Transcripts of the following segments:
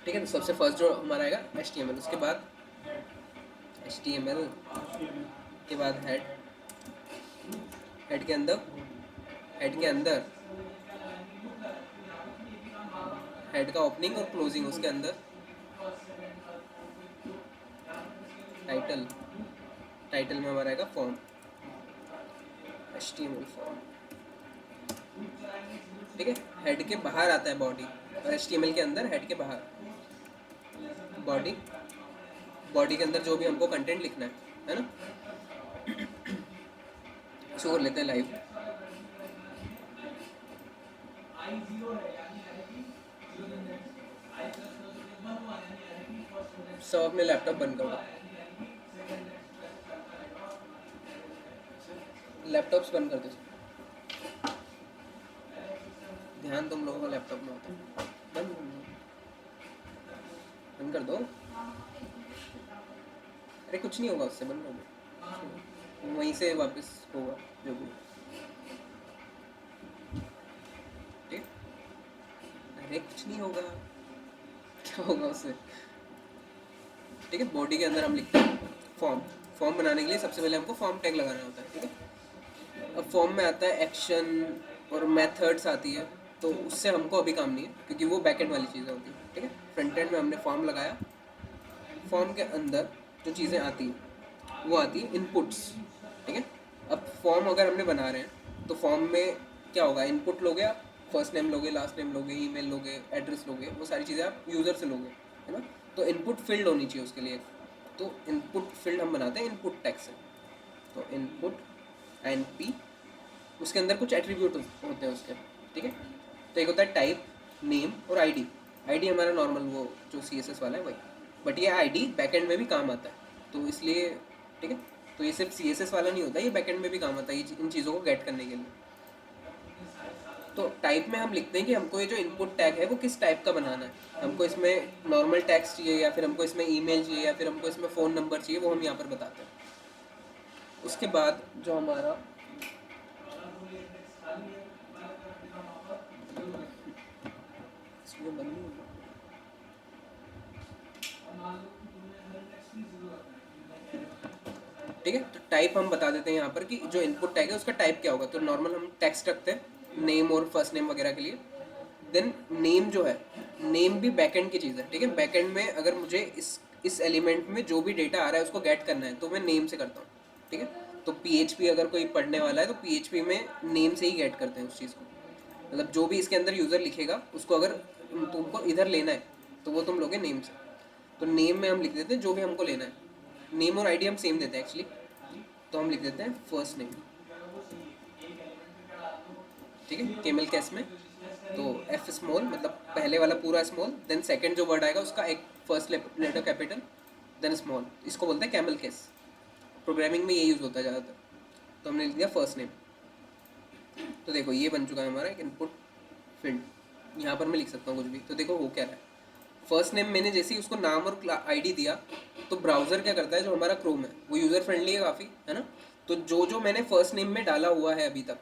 ठीक है। तो सबसे फर्स्ट जो हमारा आएगा HTML, उसके बाद HTML के बाद हेड, हेड के अंदर हेड के अंदर हेड का ओपनिंग और क्लोजिंग, उसके अंदर टाइटल, टाइटल में हमारा आएगा फॉर्म, HTML फॉर्म। ठीक है। हेड के बाहर आता है बॉडी, और HTML के अंदर हेड के बाहर बॉडी, बॉडी के अंदर जो भी हमको कंटेंट लिखना है ना, इसको कर लेते हैं लाइव। सब अपने लैपटॉप बंद करो, लैपटॉप्स बंद कर दो, ध्यान तुम लोगों का लैपटॉप में होता है। बंद बंद कर दो। अरे कुछ नहीं होगा उससे, बंद कर दो, वहीं से वापस होगा जो भी। ठीक। अरे कुछ नहीं होगा, क्या होगा उससे। ठीक है। बॉडी के अंदर हम लिखते हैं फॉर्म। फॉर्म बनाने के लिए सबसे पहले हमको फॉर्म टैग लगाना होता है। ठीक है। अब फॉर्म में आता है एक्शन और मेथड्स आती है, तो उससे हमको अभी काम नहीं है क्योंकि वो बैकएंड वाली चीज़ें होती है। ठीक है। फ्रंट एंड में हमने फॉर्म लगाया, फॉर्म के अंदर जो चीज़ें आती हैं वो आती है इनपुट्स। ठीक है। अब फॉर्म अगर हमने बना रहे हैं तो फॉर्म में क्या होगा, इनपुट लोगे आप, फर्स्ट नेम लोगे, लास्ट नेम लोगे, ईमेल लोगे, एड्रेस लोगे, वो सारी चीज़ें आप यूज़र से लोगे, है ना। तो इनपुट फील्ड होनी चाहिए उसके लिए, तो इनपुट फील्ड हम बनाते हैं इनपुट टैग से। तो इनपुट NP, उसके अंदर कुछ एट्रीब्यूट होते हैं उसके। ठीक है। तो एक होता है टाइप, नेम और आईडी। आईडी हमारा नॉर्मल वो जो CSS वाला है वही, बट ये आईडी बैकएंड में भी काम आता है, तो इसलिए ठीक है। तो ये सिर्फ CSS वाला नहीं होता, ये बैकएंड में भी काम आता है इन चीज़ों को गेट करने के लिए। तो टाइप में हम लिखते हैं कि हमको ये जो इनपुट टैग है वो किस टाइप का बनाना है, हमको इसमें नॉर्मल टैग्स चाहिए या फिर हमको इसमें ईमेल चाहिए या फिर हमको इसमें फ़ोन नंबर चाहिए, वो हम यहाँ पर बताते हैं। उसके बाद जो हमारा इसमें बंद नहीं होगा। ठीक है। तो टाइप हम बता देते हैं यहाँ पर कि जो इनपुट टैग है उसका टाइप क्या होगा। तो नॉर्मल हम टेक्स्ट रखते हैं नेम और फर्स्ट नेम वगैरह के लिए। देन नेम जो है, नेम भी बैकएंड की चीज़ है। ठीक है। बैकएंड में अगर मुझे इस एलिमेंट में जो भी डेटा आ रहा है उसको गेट करना है तो मैं नेम से करता हूँ। ठीक है। तो PHP अगर कोई पढ़ने वाला है तो PHP में नेम से ही गेट करते हैं उस चीज़ को, मतलब जो भी इसके अंदर यूज़र लिखेगा उसको अगर तुमको इधर लेना है तो वो तुम लोगे नेम से। तो नेम में हम लिख देते हैं जो भी हमको लेना है, नेम और आईडी हम सेम देते हैं एक्चुअली। तो हम लिख देते हैं फर्स्ट नेम। ठीक है। केमल केस में तो F स्मॉल, मतलब पहले वाला पूरा स्मॉल, देन सेकंड जो वर्ड आएगा उसका एक first letter capital, then small, इसको बोलते हैं कैमल केस। प्रोग्रामिंग में ये यूज़ होता है ज़्यादातर। तो हमने लिख दिया फर्स्ट नेम। तो देखो ये बन चुका है हमारा एक इनपुट फील्ड, यहाँ पर मैं लिख सकता हूँ कुछ भी। तो देखो हो क्या रहा है, फर्स्ट नेम मैंने जैसे ही उसको नाम और आईडी दिया तो ब्राउज़र क्या करता है, जो हमारा क्रोम है वो यूज़र फ्रेंडली है काफ़ी, है ना। तो जो जो मैंने फर्स्ट नेम में डाला हुआ है अभी तक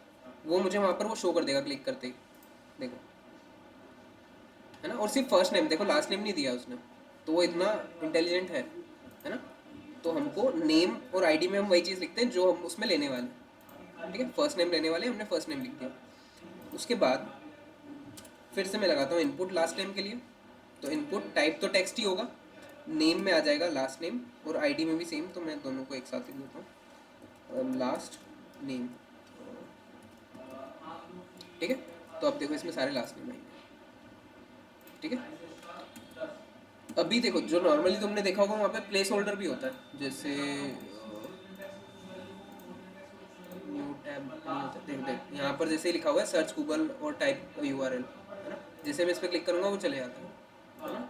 वो मुझे वहाँ पर वो शो कर देगा क्लिक करते ही, देखो, है ना। और सिर्फ फर्स्ट नेम, देखो लास्ट नेम नहीं दिया उसने, तो वो इतना इंटेलिजेंट है ना। तो हमको नेम और आईडी में हम वही चीज़ लिखते हैं जो हम उसमें लेने वाले हैं। ठीक है। फर्स्ट नेम लेने वाले, हमने फर्स्ट नेम लिख दिया। उसके बाद फिर से मैं लगाता हूँ इनपुट लास्ट नेम के लिए। तो इनपुट टाइप तो टेक्स्ट ही होगा, नेम में आ जाएगा लास्ट नेम और आईडी में भी सेम, तो मैं दोनों को एक साथ लिख देता हूँ लास्ट नेम। ठीक है। तो अब देखो इसमें सारे लास्ट नेम आएंगे। ठीक है। अभी देखो जो नॉर्मली तुमने देखा होगा वहाँ पे प्लेस होल्डर भी होता है, जैसे न्यू टैब नहीं होता, देख देख यहाँ पर जैसे ही लिखा हुआ है सर्च गूगल और टाइप URL, है ना। जैसे मैं इस पर क्लिक करूँगा वो चले जाता है ना।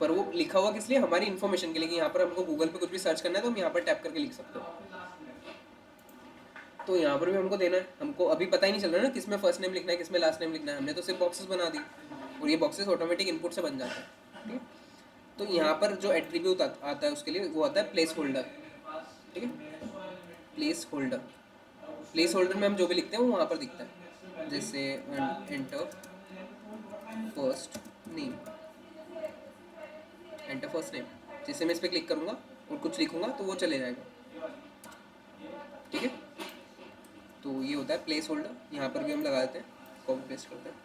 पर वो लिखा हुआ किस लिए, हमारी इन्फॉर्मेशन के लिए कि यहाँ पर हमको गूगल पे कुछ भी सर्च करना है तो हम यहाँ पर टैप करके लिख सकते हो। तो यहाँ पर भी हमको देना है, हमको अभी पता ही नहीं चल रहा ना किस में फर्स्ट नेम लिखना है किस में लास्ट नेम लिखना है, हमने तो सिर्फ बॉक्सेस बना दी और ये बॉक्सेस ऑटोमेटिक इनपुट से बन जाते हैं। ठीक है। तो यहाँ पर जो एट्रीब्यूट आता है उसके लिए वो आता है प्लेस होल्डर। ठीक है। प्लेस होल्डर, प्लेस होल्डर में हम जो भी लिखते हैं वो वहाँ पर दिखता है, जैसे enter first name, first name. जैसे मैं इस पर क्लिक करूँगा और कुछ लिखूँगा तो वो चले जाएगा, ठीक है। तो ये होता है प्लेस होल्डर, यहाँ पर भी हम लगा देते हैं, कॉपी पेस्ट करते हैं।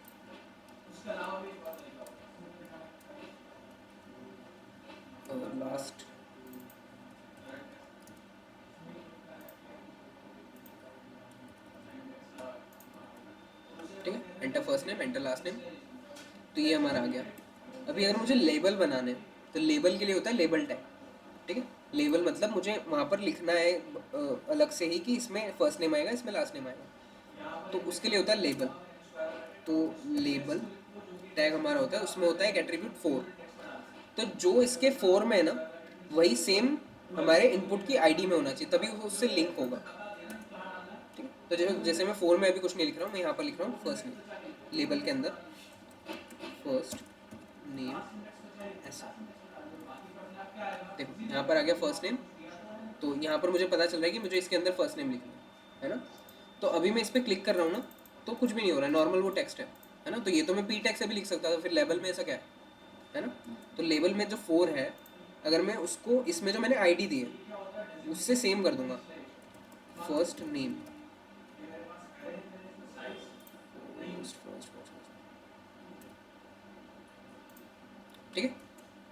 और लास्ट, ठीक है, enter first name enter last name. तो ये हमारा आ गया। अभी अगर मुझे लेबल बनाने हैं तो लेबल के लिए होता है लेबल टैग, ठीक है। लेबल मतलब मुझे वहाँ पर लिखना है अलग से ही कि इसमें फर्स्ट नेम आएगा, इसमें लास्ट नेम आएगा, तो उसके लिए होता है लेबल। तो लेबल टैग हमारा होता है, उसमें होता है एक एट्रीब्यूट 4। तो जो इसके 4 में है ना, वही सेम हमारे इनपुट की आईडी में होना चाहिए, तभी वो उससे लिंक होगा, ठीक है। तो जैसे मैं 4 में अभी कुछ नहीं लिख रहा हूँ, मैं यहाँ पर लिख रहा हूँ फर्स्ट नेम, लेबल के अंदर फर्स्ट नेम ऐसा। देखो यहाँ पर आ गया फर्स्ट नेम, तो यहाँ पर मुझे पता चल रहा है कि मुझे इसके अंदर फर्स्ट नेम लिखना है ना। तो अभी मैं इस पर क्लिक कर रहा हूँ ना, तो कुछ भी नहीं हो रहा है, नॉर्मल वो टेक्स्ट है ना। तो ये तो मैं पी टैग से भी लिख सकता था, फिर लेबल में ऐसा क्या है ना। तो लेबल में जो 4 है, अगर मैं उसको इसमें जो मैंने आईडी दी है उससे सेम कर दूंगा, फर्स्ट नेम, ठीक है।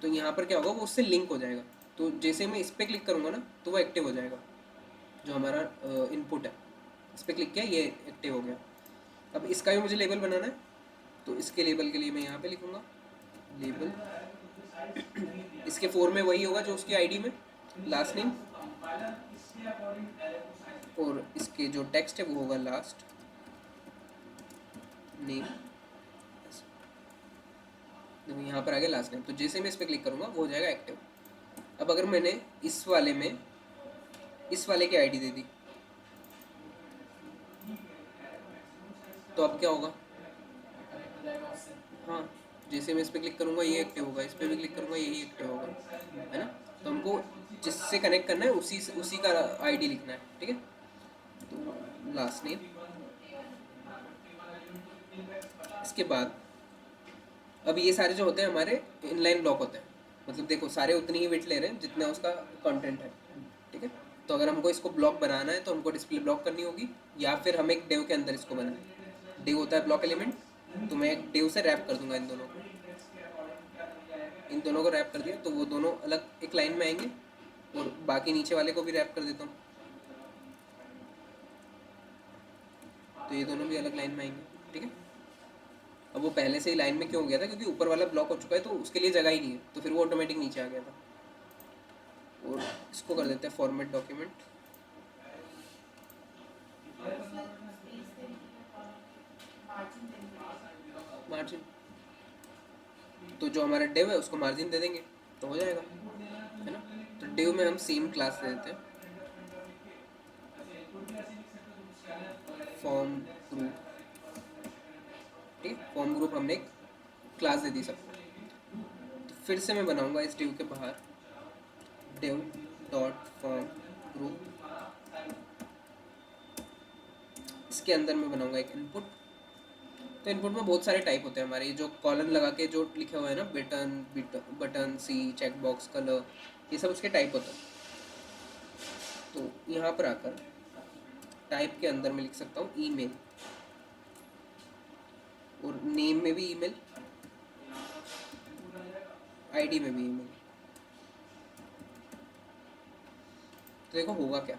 तो यहाँ पर क्या होगा, वो उससे लिंक हो जाएगा। तो जैसे मैं इस पर क्लिक करूँगा ना, तो वो एक्टिव हो जाएगा, जो हमारा इनपुट है। इस पर क्लिक किया, ये एक्टिव हो गया। अब इसका भी मुझे लेबल बनाना है, तो इसके लेबल के लिए मैं यहाँ पे लिखूँगा लेबल। इसके 4 में वही होगा जो उसकी आईडी में, लास्ट नेम, और इसके जो टेक्स्ट है वो होगा लास्ट नेम। देखो यहाँ पर आ गया लास्ट नेम। तो जैसे मैं इस पर क्लिक करूँगा वो हो जाएगा एक्टिव। अब अगर मैंने इस वाले में इस वाले की आईडी दे दी, तो अब क्या होगा, हाँ, जैसे मैं इस पर क्लिक करूँगा ये एक्टिव होगा, इस पर भी क्लिक करूँगा यही एक्टिव होगा, है ना। तो हमको जिससे कनेक्ट करना है उसी का आईडी लिखना है, ठीक है। तो लास्ट नेम, इसके बाद अब ये सारे जो होते हैं हमारे इनलाइन ब्लॉक होते हैं, मतलब देखो सारे उतनी ही वेट ले रहे हैं जितना उसका कंटेंट है, ठीक है। तो अगर हमको इसको ब्लॉक बनाना है तो हमको डिस्प्ले ब्लॉक करनी होगी, या फिर हम एक डेव के अंदर इसको बनाएं। डेव होता है ब्लॉक एलिमेंट, तो मैं एक डेव से रैप कर दूंगा इन दोनों को रैप कर दिया, तो वो दोनों अलग एक लाइन में आएंगे, और बाकी नीचे वाले को भी रैप कर देता हूँ, तो ये दोनों भी अलग लाइन में आएंगे, ठीक है। अब वो पहले से ही लाइन में क्यों हो गया था, क्योंकि ऊपर वाला ब्लॉक हो चुका है, तो उसके लिए जगह ही नहीं है, तो फिर वो ऑटोमेटिक नीचे आ गया था। और इसको कर देते हैं फॉर्मेट डॉक्यूमेंट, मार्जिन। तो जो हमारा डिव है उसको मार्जिन दे देंगे तो हो जाएगा, है ना। तो डिव में हम सेम क्लास दे देते हैं, फॉर्म ग्रुप, ठीक है। फॉर्म ग्रुप हमने एक क्लास दे दी सबको। तो फिर से मैं बनाऊंगा इस डिव के बाहर डिव डॉट फॉर्म ग्रुप, इसके अंदर मैं बनाऊंगा एक इनपुट। तो इनपुट में बहुत सारे टाइप होते हैं हमारे, जो कॉलन लगा के जो लिखे हुए हैं ना, बटन सी, चेक बॉक्स, कलर, ये सब उसके टाइप होते हैं। तो यहाँ पर आकर टाइप के अंदर मैं लिख सकता हूँ ईमेल, और नेम में भी ईमेल, आईडी में भी ईमेल। तो देखो होगा क्या,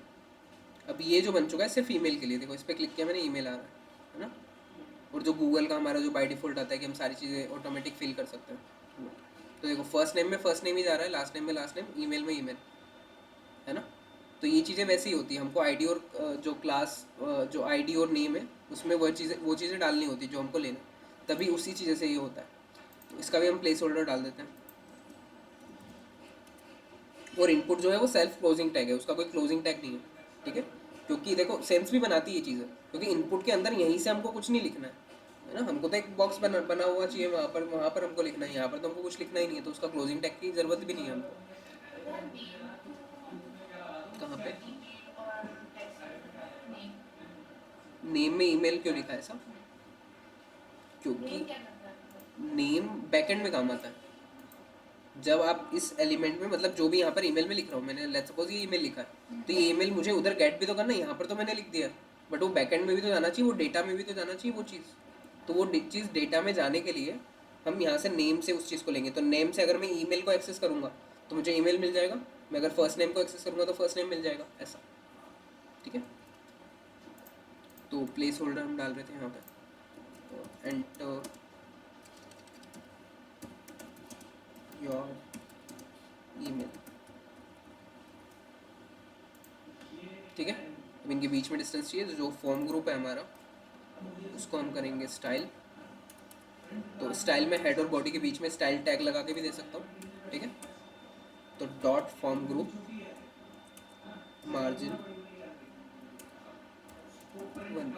अब ये जो बन चुका है सिर्फ ईमेल के लिए, देखो इस पर क्लिक किया मैंने, ईमेल आ रहा है ना। और जो गूगल का हमारा जो बाय डिफ़ॉल्ट आता है कि हम सारी चीज़ें ऑटोमेटिक फिल कर सकते हैं, तो देखो फर्स्ट नेम में फर्स्ट नेम ही जा रहा है, लास्ट नेम में लास्ट नेम, ईमेल में ईमेल, है ना। तो ये चीज़ें वैसी ही होती है, हमको आईडी और जो क्लास जो आईडी और नेम है उसमें वो चीज़ें डालनी होती है जो हमको लेना, तभी उसी चीज़ें से ये होता है। तो इसका भी हम प्लेस होल्डर डाल देते हैं। और इनपुट जो है वो सेल्फ क्लोजिंग टैग है, उसका कोई क्लोजिंग टैग नहीं है, ठीक है। क्योंकि देखो सेंस भी बनाती है ये चीज़ें, क्योंकि इनपुट के अंदर यहीं से हमको कुछ नहीं लिखना है ना। हमको तो एक बॉक्स बना हुआ चाहिए वहाँ पर हमको लिखना है, यहाँ पर तो हमको कुछ लिखना ही नहीं है, तो उसका क्लोजिंग टैग की ज़रूरत भी नहीं है हमको। कहाँ पे नेम में ईमेल क्यों लिखा है ऐसा, क्योंकि नेम बैकएंड में काम आता है, जब आप इस एलिमेंट में, मतलब जो भी यहाँ पर ईमेल में लिख रहा हूँ मैंने, लेट्स सपोज ये ईमेल लिखा है, तो ये ईमेल मुझे उधर गेट भी तो करना है, यहाँ पर तो मैंने लिख दिया, बट वो बैकएंड में भी तो जाना चाहिए, वो डेटा में भी तो जाना चाहिए वो चीज़। तो वो चीज़ डेटा में जाने के लिए हम यहाँ से नेम से उस चीज़ को लेंगे। तो नेम से अगर मैं ईमेल को एक्सेस करूँगा तो मुझे ईमेल मिल जाएगा, मैं अगर फर्स्ट नेम को एक्सेस करूँगा तो फर्स्ट नेम मिल जाएगा, ऐसा। ठीक है, तो प्लेस होल्डर हम डाल रहे थे यहाँ पे, एंटर योर ईमेल। ठीक है, अब इनके बीच में डिस्टेंस चाहिए, तो जो फॉर्म ग्रुप है हमारा उसको हम करेंगे स्टाइल। तो स्टाइल में हेड और बॉडी के बीच में स्टाइल टैग लगा के भी दे सकता हूँ। ठीक है, तो डॉट फॉर्म ग्रुप मार्जिन 1।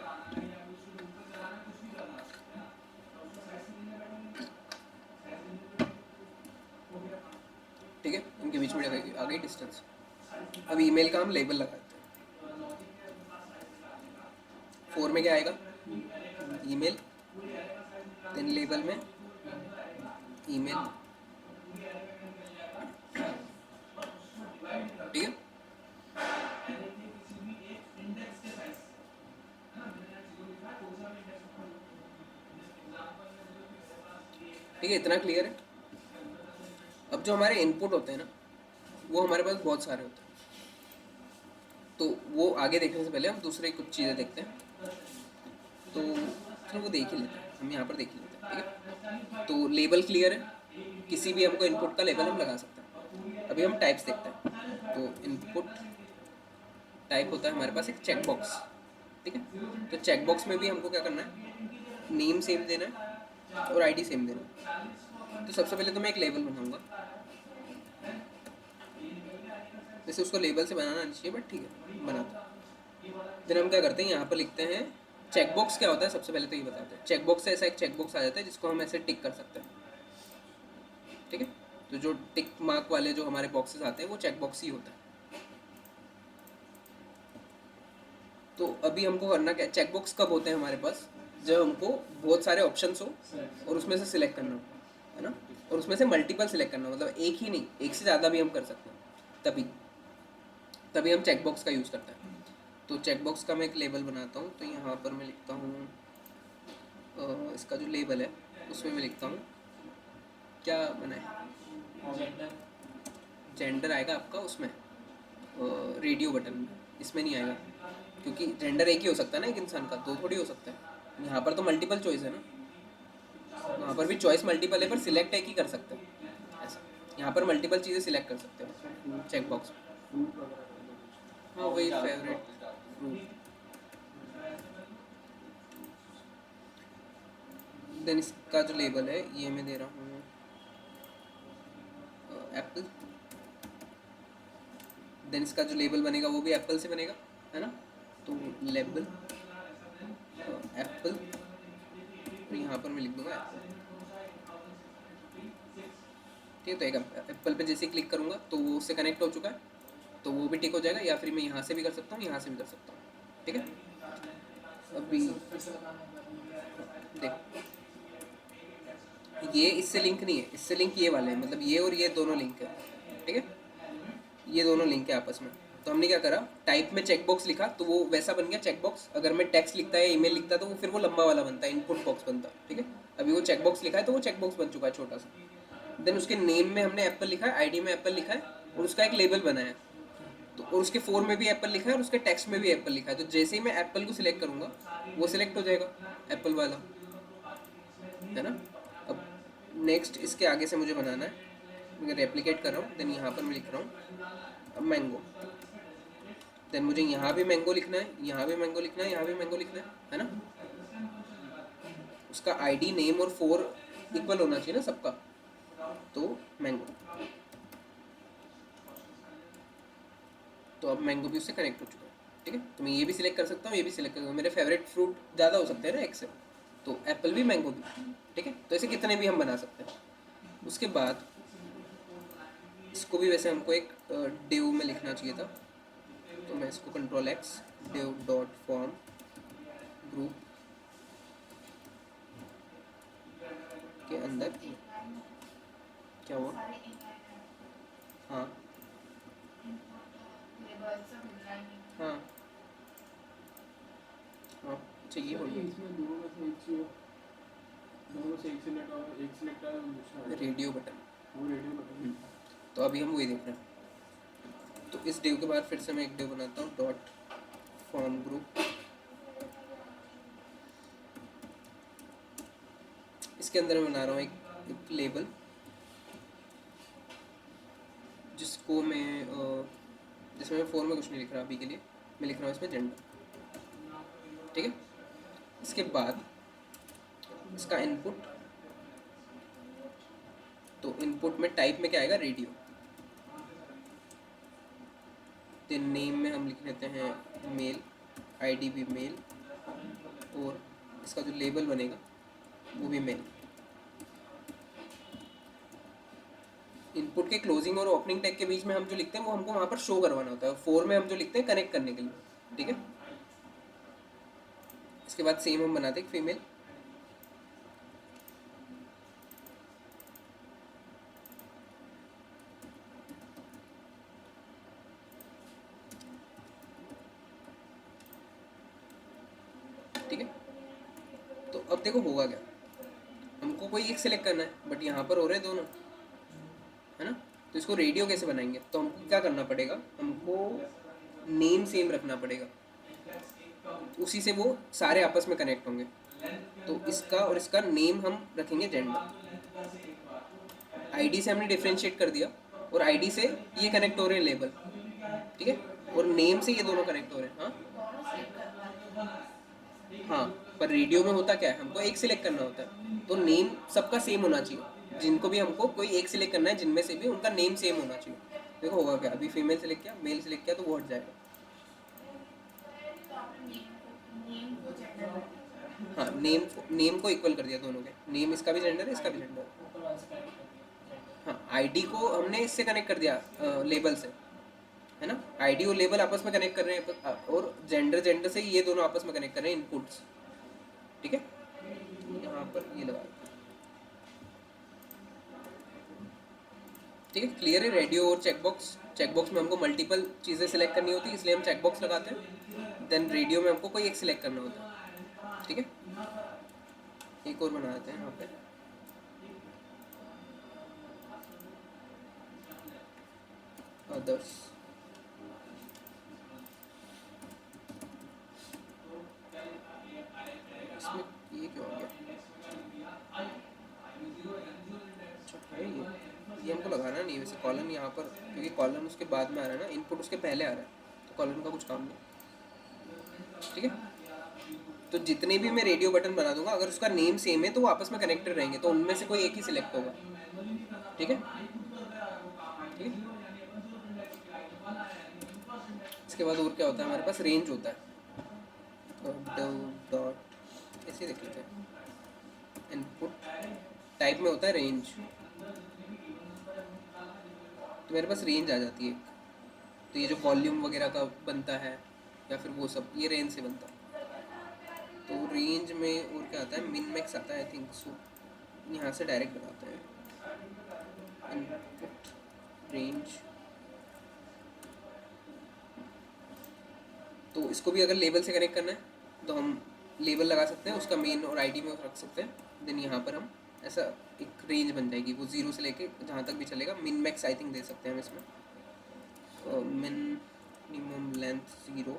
ठीक है, इनके बीच में आ गई डिस्टेंस। अब ईमेल का हम लेबल लगाते हैं। 4 में क्या आएगा, ईमेल, देन लेबल में ईमेल। ठीक है, ठीक है, इतना क्लियर है। अब जो हमारे इनपुट होते हैं ना, वो हमारे पास बहुत सारे होते हैं, तो वो आगे देखने से पहले हम दूसरे कुछ चीज़ें देखते हैं। तो चलो वो देख ही लेते हैं, हम यहाँ पर देख ही लेते हैं। ठीक है, तो लेबल क्लियर है, किसी भी हमको इनपुट का लेबल हम लगा सकते हैं। अभी हम टाइप्स देखते हैं। तो इनपुट टाइप होता है हमारे पास एक चेक बॉक्स। ठीक है, तो चेक बॉक्स में भी हमको क्या करना है, नेम सेम देना है और आईडी सेम देना है। तो सबसे पहले तो मैं एक लेबल बनाऊंगा, वैसे उसको लेबल से बनाना नहीं चाहिए, बट ठीक है बनाता हूँ। फिर हम क्या करते हैं, यहाँ पर लिखते हैं चेक बॉक्स। क्या होता है सबसे पहले तो ये बताते हैं। चेक बॉक्स से ऐसा एक चेक बॉक्स आ जाता है जिसको हम ऐसे टिक कर सकते हैं। ठीक है, तो जो टिक मार्क वाले जो हमारे बॉक्सेस आते हैं वो चेक बॉक्स ही होता है। तो अभी हमको करना क्या है, चेक बॉक्स कब होते हैं हमारे पास, जब हमको बहुत सारे ऑप्शंस हो और उसमें से सिलेक्ट करना हो, है ना, और उसमें से मल्टीपल सिलेक्ट करना हो, मतलब एक ही नहीं, एक से ज़्यादा भी हम कर सकते हैं, तभी तभी हम चेक बॉक्स का यूज़ करते हैं। तो चेक बॉक्स का मैं एक लेबल बनाता हूँ। तो यहाँ पर मैं लिखता हूँ इसका जो लेबल है उसमें मैं लिखता हूँ, क्या बनाए, जेंडर आएगा आपका उसमें, रेडियो बटन में, इसमें नहीं आएगा, क्योंकि जेंडर एक ही हो सकता है ना, एक इंसान का, दो थोड़ी हो सकता है। यहाँ पर तो मल्टीपल चॉइस है ना, वहाँ पर भी चॉइस मल्टीपल है पर सिलेक्ट एक ही कर सकते हैं, ऐसा। यहाँ पर मल्टीपल चीज़ें सिलेक्ट कर सकते हो चेक बॉक्स में। हाँ, वही फेवरेट फ्रूट। देन इसका जो लेबल है ये मैं दे रहा हूँ एप्पल। देन इसका जो लेबल बनेगा वो भी एप्पल से बनेगा, है ना। तो लेबल एप्पल, और यहाँ पर मैं लिख दूंगा एप्पल। ठीक है, तो एक एप्पल पे जैसे क्लिक करूँगा तो वो उससे कनेक्ट हो चुका है, तो वो भी टिक हो जाएगा, या फिर मैं यहाँ से भी कर सकता हूँ, यहाँ से भी कर सकता हूँ। ठीक है, अभी देख, ये इससे लिंक नहीं है, इससे लिंक ये वाले हैं, मतलब ये और ये दोनों लिंक है। ठीक है, ये दोनों लिंक है आपस में। तो हमने क्या करा, टाइप में चेक बॉक्स लिखा तो वो वैसा बन गया चेक बॉक्स। अगर मैं टेक्स्ट लिखता है, ईमेल लिखता है, तो वो फिर वो लंबा वाला बनता है, इनपुट बॉक्स बनता है। ठीक है, अभी वो चेक बॉक्स लिखा है तो वो चेक बॉक्स बन चुका है छोटा सा। देन उसके नेम में हमने एप्पल लिखा है, आईडी में एप्पल लिखा है, और उसका एक लेबल बनाया। तो और उसके फोर में भी एप्पल लिखा है और उसके टेक्स्ट में भी एप्पल लिखा है। तो जैसे ही मैं एप्पल को सिलेक्ट करूंगा वो सिलेक्ट हो जाएगा, एप्पल वाला, है ना। अब नेक्स्ट इसके आगे से मुझे बनाना है, मैं रेप्लिकेट कर रहा हूँ। देन यहाँ पर मैं लिख रहा हूँ मैंगो। देन मुझे यहाँ भी मैंगो लिखना है, यहाँ भी मैंगो लिखना है, यहाँ भी मैंगो लिखना है ना। उसका आईडी, नेम और फोर इक्वल होना चाहिए ना सबका, तो मैंगो। तो अब मैंगो भी उससे कनेक्ट हो चुका है। ठीक है, तो मैं ये भी सिलेक्ट कर सकता हूँ, ये भी सिलेक्ट कर सकता हूँ। मेरे फेवरेट फ्रूट ज़्यादा हो सकते हैं ना एक से, तो एप्पल भी मैंगो भी। ठीक है, तो ऐसे कितने भी हम बना सकते हैं। उसके बाद इसको भी वैसे हमको एक डिव में लिखना चाहिए था, तो मैं इसको control x, div dot form group के अंदर क्या हुआ? हाँ हाँ हाँ, अच्छा ये बोलिए। इसमें दोनों में से एक चाहिए, दोनों में से एक सिलेक्ट और एक सिलेक्ट है दूसरा रेडियो बटन। वो रेडियो बटन। तो अभी हम वही देख रहे हैं। तो इस डिव के बाद फिर से मैं एक डिव बनाता हूँ, डॉट फॉर्म ग्रुप। इसके अंदर मैं बना रहा हूँ एक लेबल, जिसको मैं जिसमें मैं फोर में कुछ नहीं लिख रहा अभी के लिए, मैं लिख रहा हूँ इसमें जेंडर। ठीक है। इसके बाद इसका इनपुट, तो इनपुट में टाइप में क्या आएगा? रेडियो। देन नेम में हम लिख लेते हैं मेल, आईडी भी मेल, और इसका जो लेबल बनेगा वो भी मेल। इनपुट के क्लोजिंग और ओपनिंग टैग के बीच में हम जो लिखते हैं वो हमको वहाँ पर शो करवाना होता है। फोर में हम जो लिखते हैं कनेक्ट करने के लिए। ठीक है। इसके बाद सेम हम बनाते हैं फीमेल, ठीक है। तो अब देखो होगा क्या, हमको कोई एक सिलेक्ट करना है बट यहाँ पर हो रहे हैं दोनों, है ना। तो इसको रेडियो कैसे बनाएंगे? तो हमको क्या करना पड़ेगा, हमको नेम सेम रखना पड़ेगा, उसी से वो सारे आपस में कनेक्ट होंगे। तो इसका और इसका नेम हम रखेंगे जेंडर। आईडी से हमने डिफ्रेंशिएट कर दिया, और आईडी से ये कनेक्ट हो रहे हैं लेबल, ठीक है, और नेम से ये दोनों कनेक्ट हो रहे हैं। हाँ, पर रेडियो में होता क्या है, हमको एक सिलेक्ट करना होता है, तो नेम सबका सेम होना चाहिए। जिनको भी हमको कोई एक सिलेक्ट करना है, जिनमें से भी उनका नेम सेम होना चाहिए। देखो होगा क्या, अभी फीमेल सिलेक्ट किया, मेल सिलेक्ट किया, तो वो हट जाएगा। हाँ, नेम को इक्वल कर दिया दोनों के, नेम इसका भी जेंडर है, इसका भी जेंडर है। हाँ, आईडी को हमने इससे कनेक्ट कर दिया, लेबल से, है ना। आईडी और लेबल आपस में कनेक्ट कर रहे हैं, और जेंडर जेंडर से ये दोनों आपस में कनेक्ट कर रहे हैं इनपुट्स। ठीक है, यहाँ पर ये लगा। ठीक है, क्लियर है। रेडियो और चेकबॉक्स, चेकबॉक्स में हमको मल्टीपल चीज़ें सिलेक्ट करनी होती है, इसलिए हम चेकबॉक्स लगाते हैं। देन रेडियो में हमको कोई एक सिलेक्ट करना होता है। ठीक है, एक और बना देते हैं यहाँ पे, अदर्स। इसमें ये क्यों आ गया? अच्छा है ये हमको लगाना नहीं है वैसे कॉलम यहाँ पर, क्योंकि कॉलम उसके बाद में आ रहा है ना, इनपुट उसके पहले आ रहा है, तो कॉलम का कुछ काम नहीं। ठीक है, तो जितने भी मैं रेडियो बटन बना दूंगा, अगर उसका नेम सेम है तो वो आपस में कनेक्टेड रहेंगे, तो उनमें से कोई एक ही सिलेक्ट होगा। ठीक है, ठीक है। इसके बाद और क्या होता है हमारे पास, रेंज होता है, डॉट ऐसे देख लेते हैं। इनपुट टाइप में होता है रेंज, तो मेरे पास रेंज आ जाती है। तो ये जो वॉल्यूम वगैरह का बनता है या फिर वो सब, ये रेंज से बनता है। तो रेंज में और क्या आता है, मिन मैक्स आता है आई थिंक सो, यहाँ से डायरेक्ट बनाते हैं इनपुट रेंज। तो इसको भी अगर लेबल से कनेक्ट करना है तो हम लेबल लगा सकते हैं, उसका मेन और आईडी में रख सकते हैं। देन यहाँ पर हम ऐसा एक रेंज बन जाएगी, वो जीरो से लेके जहाँ तक भी चलेगा। Min max I think they सकते हैं हम इसमें, मिनिमम लेंथ 0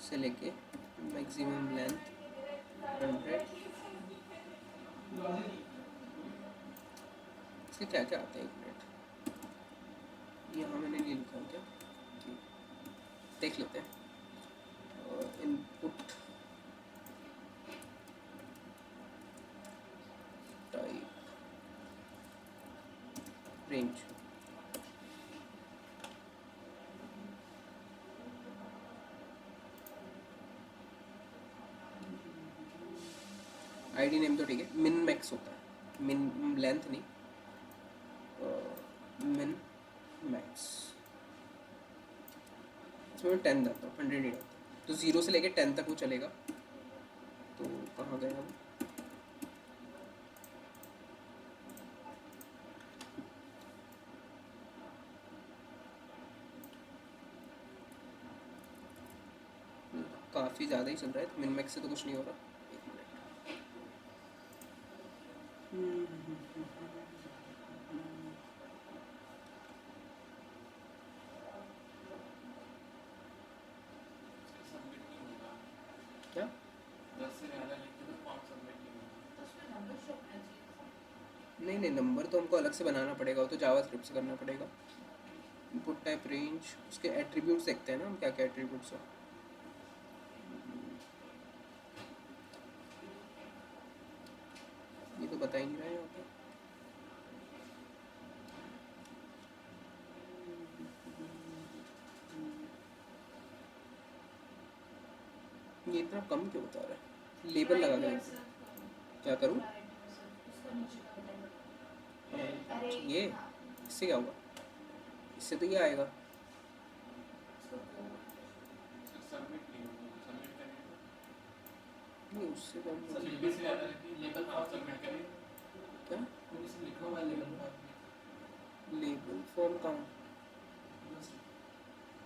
से लेके मैक्सिमम लेंथ 100। इसके क्या क्या आता है, एक मिनट, यहाँ मैंने नहीं लिखा क्या, देख लेते हैं। Input type range, ID name तो ठीक है, मिन मैक्स होता है, मिन लेंथ नहीं, मिन मैक्स। इसमें मैं 10 डालता हूँ, 100 नहीं डालता, तो 0 से लेके 10 तक वो चलेगा। तो कहाँ गए हम, काफ़ी ज़्यादा ही चल रहा है, तो मिनमैक्स से तो कुछ नहीं हो रहा। एक मिनट। सबमिट नहीं होगा। क्या? 10 से ज़्यादा लिखे तो फॉर्म सबमिट नहीं होगा। नहीं नहीं, नंबर तो हमको अलग से बनाना पड़ेगा, वो तो जावास्क्रिप्ट से करना पड़ेगा। इनपुट टाइप रेंज, उसके एट्रीब्यूट्स देखते हैं ना हम, क्या क्या एट्रीब्यूट्स हैं। ये तो बता ही नहीं रहा है यहाँ पे। ये इतना कम क्यों बता रहा है? लेबल लगा के देखते हैं। क्या करूँ? ये इससे क्या होगा? इससे तो ये आएगा। सबमिट नहीं होगा, सबमिट करेंगे नहीं, उससे तो तो हम लेबल से ज़्यादा लिखिए, लेबल फॉर्म सबमिट करिए। क्या इसमें लिखा हुआ है लेबल फॉर्म। लेबल फॉर्म कहाँ?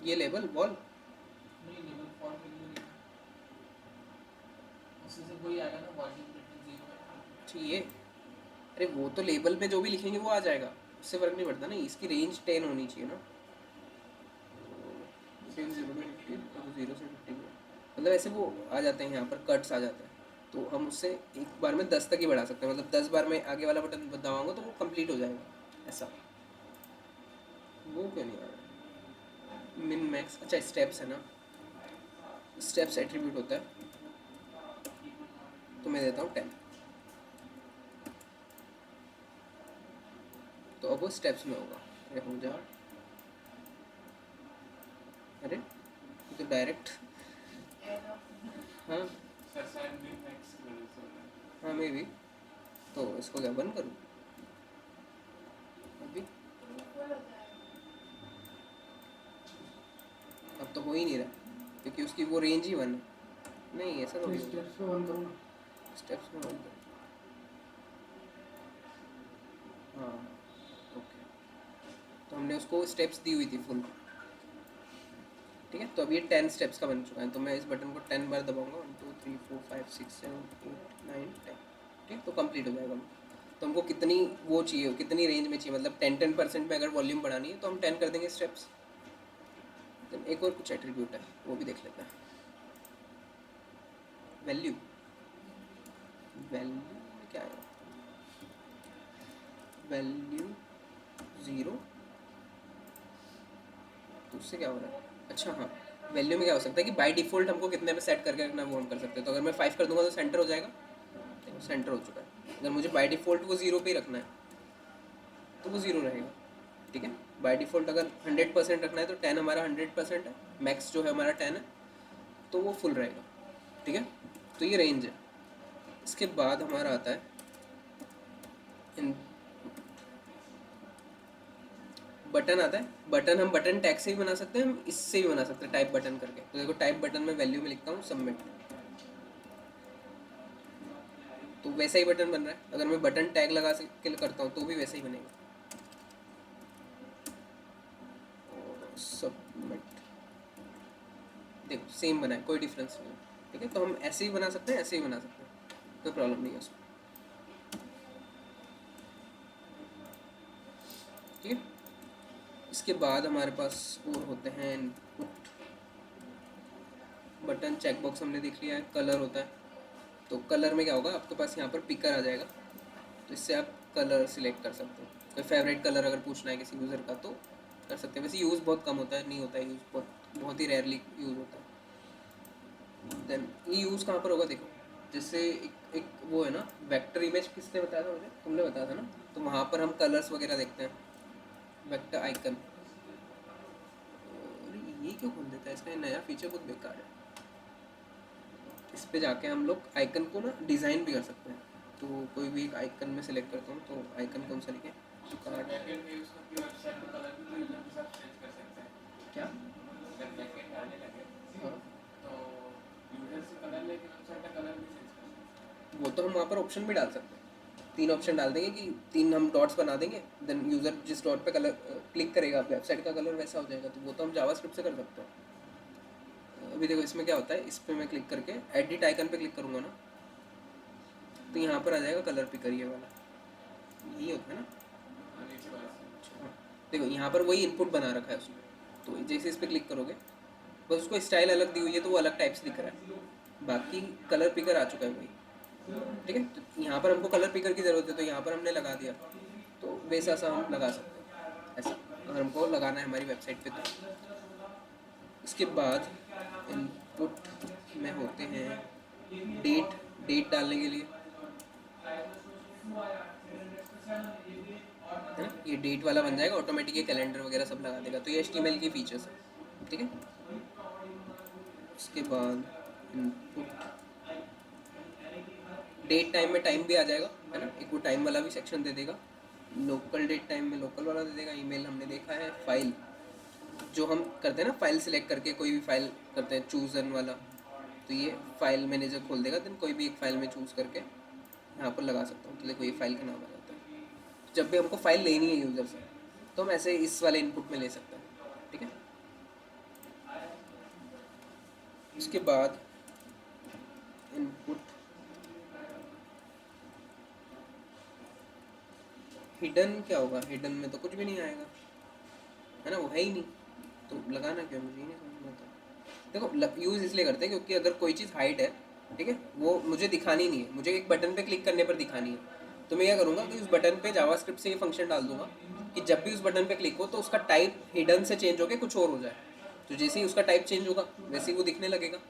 ये लेबल वॉल। नहीं, लेबल फॉर्म के लिए लिखा उसमें से कोई आएगा ना, वॉल्यूम रिटर्न 0 है। अच्छा ये, अरे वो तो लेबल पे जो भी लिखेंगे वो आ जाएगा, उससे फ़र्क नहीं पड़ता ना। इसकी रेंज 10 होनी चाहिए ना। 0 से 50, मतलब ऐसे वो आ जाते हैं यहाँ पर, कट्स आ जाते हैं, तो हम उससे एक बार में 10 तक ही बढ़ा सकते हैं। मतलब 10 बार में आगे वाला बटन दबाऊंगा तो वो कंप्लीट हो जाएगा ऐसा। वो क्यों नहीं आ रहा? मिन मैक्स, अच्छा स्टेप्स है ना, स्टेप्स एट्रीब्यूट होता है, तो मैं देता हूँ 10। तो अब वो स्टेप्स में होगा। अरे हो जा, अरे ये तो डायरेक्ट। हाँ सर शायद मिन मैक्स की वजह से हो रहा है। हाँ, मे भी। तो इसको क्या बंद करूँ अभी? अब तो हो ही नहीं रहा क्योंकि उसकी वो रेंज ही 1 है। नहीं ऐसा तो स्टेप्स पे बंद करो ना। स्टेप्स में बंद करूँ? हाँ ओके, तो हमने उसको स्टेप्स दी हुई थी फुल, ठीक है। तो अब ये 10 स्टेप्स का बन चुका है, तो मैं इस बटन को 10 बार दबाऊंगा, 1 2 3 4 5 6 7 8 9 10, ठीक, तो कंप्लीट हो जाएगा। तो हमको कितनी वो चाहिए, कितनी रेंज में चाहिए, मतलब 10% में अगर वॉल्यूम बढ़ानी है तो हम 10 कर देंगे स्टेप्स। तो एक और कुछ एट्रीब्यूट है, वो भी देख लेते हैं। वैल्यू, वैल्यू में क्या है? वैल्यू 0, तो उससे क्या हो रहा है? अच्छा हाँ, वैल्यू में क्या हो सकता है कि बाय डिफ़ॉल्ट हमको कितने पे सेट करके रखना है वो हम कर सकते हैं। तो अगर मैं 5 कर दूंगा तो सेंटर हो जाएगा, देखो सेंटर हो चुका है। अगर मुझे बाय डिफ़ॉल्ट वो 0 पे ही रखना है तो वो 0 रहेगा, ठीक है। बाय डिफ़ॉल्ट अगर 100% रखना है तो 10 हमारा 100% है, मैक्स जो है हमारा 10 है, तो वो फुल रहेगा, ठीक है। तो ये रेंज है। इसके बाद हमारा आता है बटन आता है। बटन हम बटन टैग से भी बना सकते हैं, हम इससे भी बना सकते हैं टाइप बटन करके। तो देखो टाइप बटन में वैल्यू में लिखता हूँ सबमिट, तो वैसा ही बटन बन रहा है। अगर मैं बटन टैग लगा के करता हूँ तो भी वैसा ही बनेगा। सबमिट, देखो सेम बना है, कोई डिफरेंस नहीं है, ठीक है। तो हम ऐसे ही बना सकते हैं, ऐसे ही बना सकते हैं, कोई प्रॉब्लम नहीं है उसमें, ठीक है। इसके बाद हमारे पास और होते हैं इनपुट बटन, चेकबॉक्स हमने देख लिया है। कलर होता है, तो कलर में क्या होगा, आपके पास यहाँ पर पिकर आ जाएगा, तो इससे आप कलर सिलेक्ट कर सकते हो। कोई फेवरेट कलर अगर पूछना है किसी यूज़र का तो कर सकते हैं। वैसे यूज़ बहुत कम होता है, नहीं होता है यूज़, बहुत ही रेयरली यूज़ होता है। देन ये यूज़ कहाँ पर होगा, देखो जैसे एक वो है ना वेक्टर इमेज, किसने बताया था मुझे, तुमने बताया था ना। तो वहाँ पर हम कलर्स वगैरह देखते हैं, वेक्टर आइकन। ये क्यों खोल देता है, इसका ये नया फीचर बहुत बेकार है। इस पे जाके हम लोग आइकन को ना डिज़ाइन भी कर सकते हैं। तो कोई भी एक आइकन में सेलेक्ट करता हूँ, तो आइकन कौन सा लिखें, कार्ड। बैकएंड में यूज़ करके वेबसाइट में कलर भी तो यूज़र के साथ चेंज कर सकते हैं। क्या? अगर बैकएंड आने लगे हाँ, तो यूज़र से कलर लेके वेबसाइट का कलर भी चेंज कर सकते हैं। वो तो हम वहाँ पर ऑप्शन भी डाल सकते हैं। 3 ऑप्शन डाल देंगे कि 3 हम डॉट्स बना देंगे, देन यूज़र जिस डॉट पे कलर क्लिक करेगा वेबसाइट का कलर वैसा हो जाएगा। तो वो तो हम जावास्क्रिप्ट से कर सकते हैं। अभी देखो इसमें क्या होता है, इस पे मैं क्लिक करके एडिट आइकन पे क्लिक करूँगा ना, तो यहाँ पर आ जाएगा कलर पिकर ये वाला, यही होता है ना। हाँ, देखो यहाँ पर वही इनपुट बना रखा है उसमें, तो जैसे इस पर क्लिक करोगे बस उसको स्टाइल अलग दी हुई है तो वो अलग टाइप से दिख रहा है, बाकी कलर पिकर आ चुका है वही। ठीक है, तो यहाँ पर हमको कलर पिकर की ज़रूरत है तो यहाँ पर हमने लगा दिया, तो वैसा सा हम लगा सकते हैं ऐसा, अगर हमको लगाना है हमारी वेबसाइट पे तो। इसके बाद इनपुट में होते हैं डेट, डेट डालने के लिए है ना, ये डेट वाला बन जाएगा ऑटोमेटिक, ये कैलेंडर वगैरह सब लगा देगा, तो ये HTML की फीचर्स है। ठीक है, उसके बाद इनपुट डेट टाइम में टाइम भी आ जाएगा है ना, एक वो टाइम वाला भी सेक्शन दे देगा, लोकल डेट टाइम में लोकल वाला दे देगा, ईमेल हमने देखा है, फाइल जो हम करते हैं ना, फाइल सिलेक्ट करके कोई भी फाइल करते हैं चूजन वाला, तो ये फाइल मैनेजर खोल देगा, देन कोई भी एक फाइल में चूज़ करके यहाँ पर लगा सकता हूँ, तो देखो ये फाइल का नाम आ जाता है। जब भी हमको फाइल लेनी है यूज़र से तो हम ऐसे इस वाले इनपुट में ले सकते हैं। ठीक है, उसके बाद इनपुट हिडन क्या होगा, हिडन में तो कुछ भी नहीं आएगा है ना, वो है ही नहीं, तो लगाना क्यों, मुझे ही नहीं समझ में आता। देखो यूज़ इसलिए करते हैं क्योंकि अगर कोई चीज़ हाइड है, ठीक है, वो मुझे दिखानी नहीं है, मुझे एक बटन पे क्लिक करने पर दिखानी है, तो मैं क्या करूँगा कि उस बटन पे जावास्क्रिप्ट से ये फंक्शन डाल दूंगा कि जब भी उस बटन पे क्लिक हो तो उसका टाइप हिडन से चेंज होकर कुछ और हो जाए, तो जैसे ही उसका टाइप चेंज होगा वैसे ही वो दिखने लगेगा है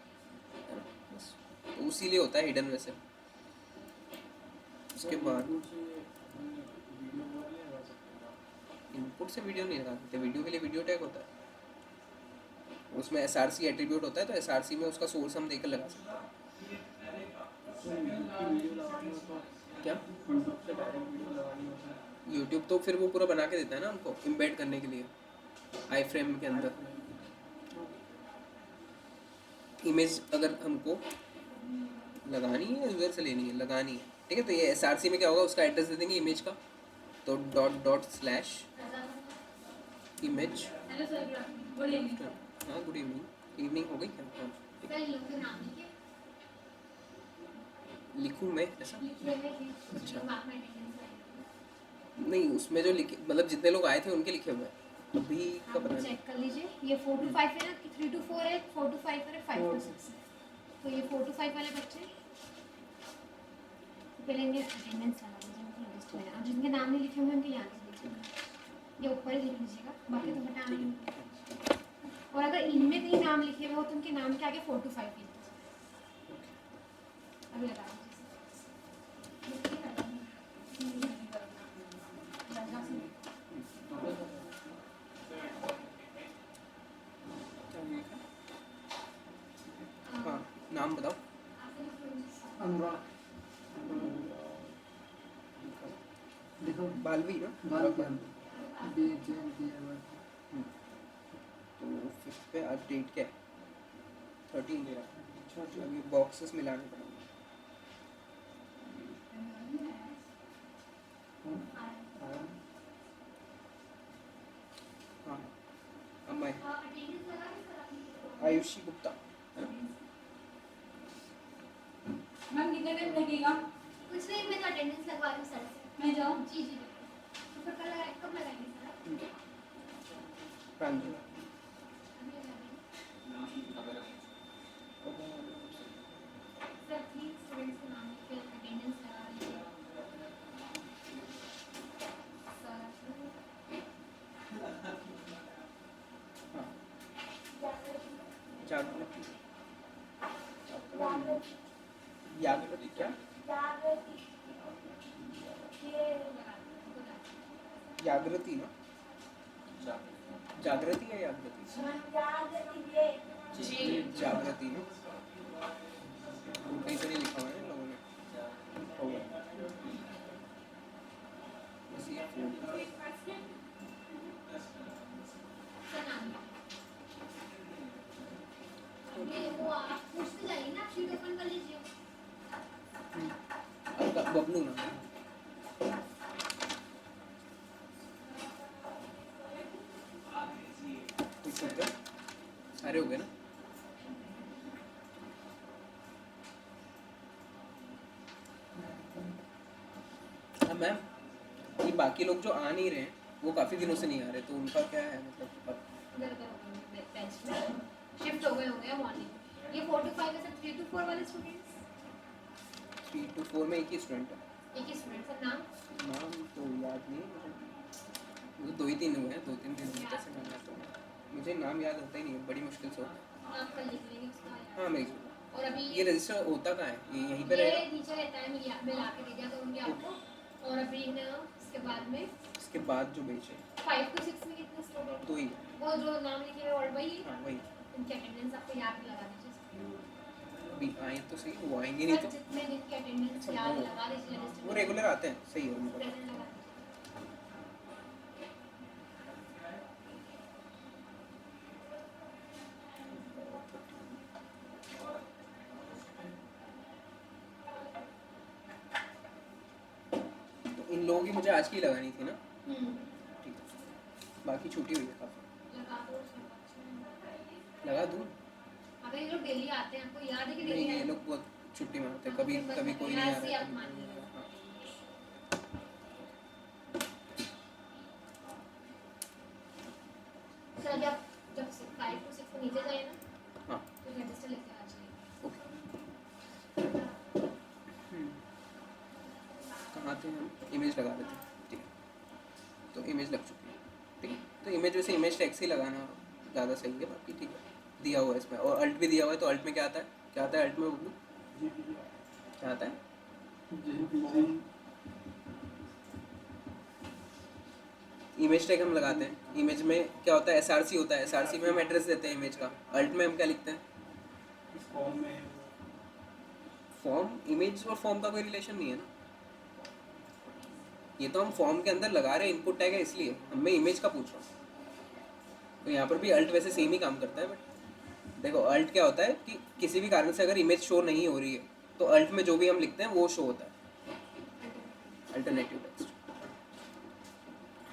ना, बस तो इसीलिए होता है हिडन वैसे। उसके बाद इनपुट से वीडियो नहीं लगा सकते, वीडियो के लिए वीडियो टैग होता है, उसमें SRC एट्रीब्यूट होता है, तो SRC में उसका सोर्स हम देकर लगा सकते हैं। क्या यूट्यूब तो फिर वो पूरा बना के देता है ना हमको इम्बेड करने के लिए आई फ्रेम के अंदर। इमेज अगर हमको लगानी है यूज़र से लेनी है, लगानी है, ठीक है, तो ये SRC में क्या होगा, उसका एड्रेस दे देंगे इमेज का, तो ./image. Hello sir, good evening. हाँ गुड इवनिंग, इवनिंग हो गई क्या? हाँ ठीक है। सर लोग के नाम लिखिए, लिखूँ मैं ऐसा? लिखिए में कि अच्छा। मार्क में अटेंडेंस आएगी। नहीं, उसमें जो लिखे मतलब जितने लोग आए थे उनके लिखे हुए हैं, अभी का आप पता नहीं। चेक कर लीजिए, ये 4 to 5 है ना, कि 3 to 4 है, 4 to 5 है, 5 to 6 है, तो ये 4 to 5 वाले बच्चे पहले इनके अटेंडेंस लगा दीजिए उनकी लिस्ट में, और जिनके नाम नहीं लिखे हुए उनके यहाँ लिख लीजिएगा, ये ऊपर ही लिख लीजिएगा, बाकी तो हटा नहीं। और अगर इनमें कहीं नाम लिखे हुए हो तो उनके नाम के आगे 4 to 5 लिख दीजिए। अभी लगा दीजिए। क्या लिखा? हाँ नाम बताओ। अनुराग लिखो बालवी ना? तो 5th पे आज डेट क्या है? 13 दे रहा है, अभी बॉक्सेस मिलाने पड़ेंगे। हाँ अम्मा आयुषी गुप्ता है ना? मैम कितने टाइम लगेगा? कुछ नहीं, मैं तो अटेंडेंस लगवा रही हूँ सर से। मैं जाऊँ? जी जी तो फिर कल कब लगाएंगे सर? प्रांजल। अभी लगाएंगे। सर प्लीज स्टूडेंट्स के नाम लिख के अटेंडेंस लगा लीजिए सर। हाँ जागृति, जागृति क्या? जागृति ना? जागृति है जागृति? जागृति ना? कहीं तो नहीं लिखा हुआ है इन लोगों ने, होगा बस ये सर नाम ये वो आप पूछते जाइए ना, शीट ओपन कर लीजिए। आपका बबलू ना? कुछ हो गया? सारे हो गए ना? ये बाकी लोग जो आ नहीं रहे हैं वो काफ़ी दिनों से नहीं आ रहे, तो उनका क्या है मतलब अब इधर उधर हो गए बैच में शिफ्ट हो गए होंगे मॉर्निंग। ये 4 to 5 है सर, 3 to 4 वाले स्टूडेंट्स 3 to 4 में एक ही स्टूडेंट है। एक ही स्टूडेंट सर नाम नाम तो याद नहीं है मुझे, 2 ही 3 हुए हैं, 2-3 दिन हुए, कैसे नाम याद होगा, मुझे नाम याद होता ही नहीं है, बड़ी मुश्किल से होता। आप कल लिख लेंगे उसका। हाँ मेरी, और अभी ये रजिस्टर होता कहाँ है, ये यहीं पे ये रहेगा? नीचे रहता है, मैं ला के दे दिया करूँगी आपको। और अभी ना इसके बाद में इसके बाद जो बेचे 5 to 6 में कितने स्टूडेंट 2 ही, वो जो नाम लिखे हुए और वही हाँ वही। उनकी अटेंडेंस आपको याद भी लगा दीजिए। अभी आए तो सही, वो आएंगे नहीं सर तो जितने दिन की अटेंडेंस अच्छा, याद वो- लगा दीजिए रजिस्टर वो रेगुलर आते हैं, सही है उनको। प्रेजेंट लगा दीजिए। तो इन लोगों की मुझे आज की लगानी थी ना, ठीक है, बाकी छुट्टी हुई है काफ़ी, लगा दो उसमें बच्चे। लगा दूँ? अगर ये लोग डेली आते हैं आपको याद है कि नहीं डेली ये आते लोग बहुत छुट्टी मारते हैं, हाँ, कभी फिर बस कभी मैं कोई नहीं आ ऐसे ही रहा है, आप कभी मान कोई नहीं लीजिए। आ रहा है, हाँ। सर अभी आप जब 5 to 6 नीचे जाए ना हाँ तो रजिस्टर लेके आ जाइए। ओके। कहाँ थे हम, इमेज लगा रहे थे, ठीक है, तो इमेज लग चुकी है, ठीक है, तो इमेज वैसे इमेज टैग से ही लगाना ज़्यादा सही है, बाकी ठीक है दिया हुआ है इसमें, और अल्ट भी दिया हुआ है, तो अल्ट में क्या आता है, क्या आता है अल्ट में बबलू, क्या आता है? इमेज टैग हम लगाते हैं, इमेज में क्या होता है SRC होता है, SRC में हम एड्रेस देते हैं इमेज का, अल्ट में हम क्या लिखते हैं? फॉर्म, इमेज और फॉर्म का कोई रिलेशन नहीं है ना, ये तो हम फॉर्म के अंदर लगा रहे हैं, इनपुट टैग है इसलिए, अब मैं इमेज का पूछ रहा हूँ, तो यहाँ पर भी अल्ट वैसे सेम ही काम करता है, बट देखो अल्ट क्या होता है कि किसी भी कारण से अगर इमेज शो नहीं हो रही है तो अल्ट में जो भी हम लिखते हैं वो शो होता है, अल्टरनेटिव टेक्स्ट।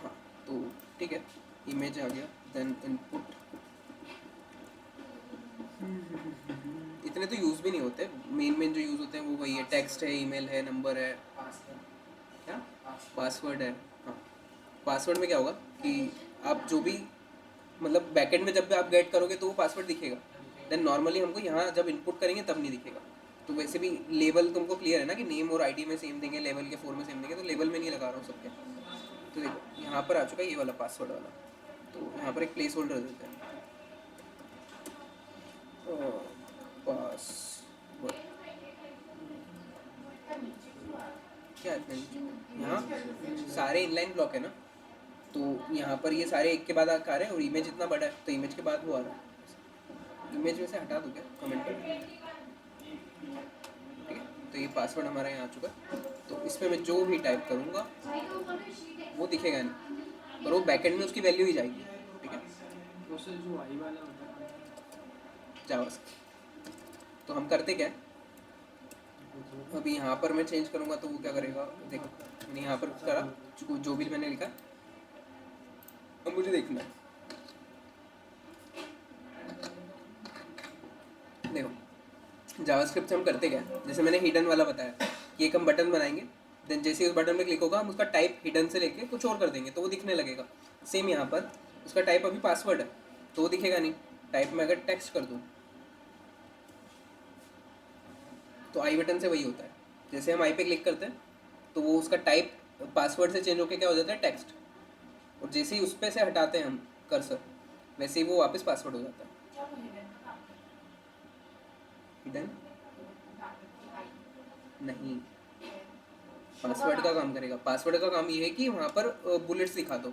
हाँ तो ठीक है, इमेज आ गया, देन इनपुट, इतने तो यूज़ भी नहीं होते, मेन जो यूज़ होते हैं वो वही है, टेक्स्ट है, ईमेल है, नंबर है, क्या पासवर्ड है। हाँ पासवर्ड में क्या होगा कि आप जो भी मतलब बैकएंड में जब भी आप गेट करोगे तो वो पासवर्ड दिखेगा, देन नॉर्मली हमको यहाँ जब इनपुट करेंगे तब नहीं दिखेगा, तो वैसे भी लेवल तुमको क्लियर है ना कि नेम और आईडी में सेम देंगे, लेवल के 4 में सेम देंगे, तो लेवल में नहीं लगा रहा हूँ सबके, तो देखो यहाँ पर आ चुका है ये वाला पासवर्ड वाला, तो यहाँ पर एक प्लेस होल्डर देते हैं, पासवर्ड क्या है यहाँ सारे इनलाइन ब्लॉक है ना, तो यहाँ पर ये सारे एक के बाद आ रहे हैं, और इमेज इतना बड़ा है तो इमेज के बाद वो आ रहा है, इमेज में से हटा दो क्या कमेंट कर, ठीक है, तो ये पासवर्ड हमारा यहाँ आ चुका है, तो इसमें मैं जो भी टाइप करूँगा वो दिखेगा नहीं, पर वो बैकएंड में उसकी वैल्यू ही जाएगी, ठीक है, प्रोसेस जो आई वाला होता है जावास्क्रिप्ट। तो हम करते क्या है, अभी यहाँ पर मैं चेंज करूँगा तो वो क्या करेगा, देखो मैंने यहाँ पर करा जो भी मैंने लिखा, अब मुझे देखना है, देखो जावास्क्रिप्ट से हम करते क्या है, जैसे मैंने हिडन वाला बताया कि एक हम बटन बनाएंगे, देन जैसे ही उस बटन में क्लिक होगा हम उसका टाइप हिडन से लेके कुछ और कर देंगे तो वो दिखने लगेगा, सेम यहाँ पर उसका टाइप अभी पासवर्ड है तो वो दिखेगा नहीं, टाइप में अगर टेक्स्ट कर दूँ तो आई बटन से वही होता है, जैसे हम आई पे क्लिक करते हैं तो वो उसका टाइप पासवर्ड से चेंज होकर क्या हो जाता है टेक्स्ट, और जैसे ही उस पे से हटाते हैं हम कर्सर वैसे ही वो वापस पासवर्ड हो जाता है। हिडन नहीं, पासवर्ड का काम करेगा, पासवर्ड का काम ये है कि वहाँ पर बुलेट्स दिखा दो,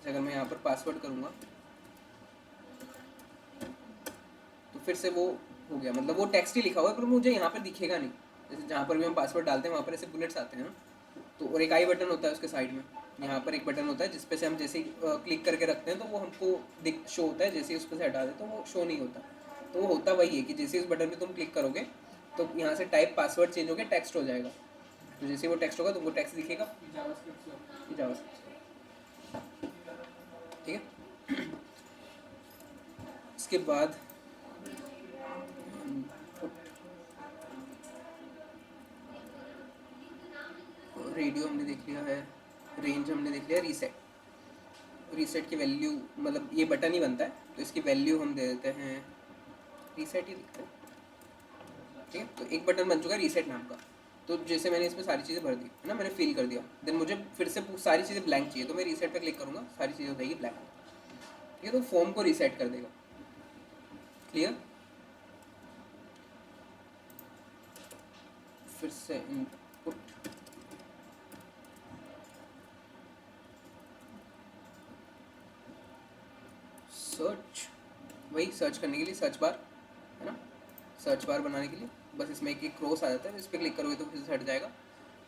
अगर मैं यहाँ पर पासवर्ड करूँगा तो फिर से वो हो गया, मतलब वो टेक्स्ट ही लिखा हुआ है पर मुझे यहाँ पर दिखेगा नहीं, जैसे जहाँ पर भी हम पासवर्ड डालते हैं वहाँ पर ऐसे बुलेट्स आते हैं ना, तो और एक आई बटन होता है उसके साइड में, यहाँ पर एक बटन होता है जिस पे से हम जैसे ही क्लिक करके रखते हैं तो वो हमको दिख शो होता है, जैसे ही उस पर से हटा दे तो वो शो नहीं होता, तो वो होता वही है कि जैसे उस बटन पे तुम क्लिक करोगे तो यहाँ से टाइप पासवर्ड चेंज होकर टेक्स्ट हो जाएगा, तो जैसे वो टेक्स्ट होगा तुमको टेक्स्ट दिखेगा, ठीक है। इसके बाद रेडियो हमने देख लिया है, रेंज हमने देख लिया। रीसेट की वैल्यू मतलब ये बटन ही बनता है, तो इसकी वैल्यू हम दे देते हैं रीसेट ही लिखते हैं, ठीक है। तो एक बटन बन चुका है रीसेट नाम का। तो जैसे मैंने इसमें सारी चीज़ें भर दी है ना, मैंने फिल कर दिया, देन मुझे फिर से सारी चीज़ें ब्लैंक चाहिए, तो मैं रीसेट पे क्लिक करूँगा, सारी चीज़ें हो जाएगी ब्लैंक, ठीक है। तो फॉर्म को रीसेट कर देगा। क्लियर। फिर से इनपुट, सर्च, वही सर्च करने के लिए सर्च बार है ना, सर्च बार बनाने के लिए बस इसमें एक एक क्रॉस आ जाता है, इस पर क्लिक करोगे तो फिर से हट जाएगा।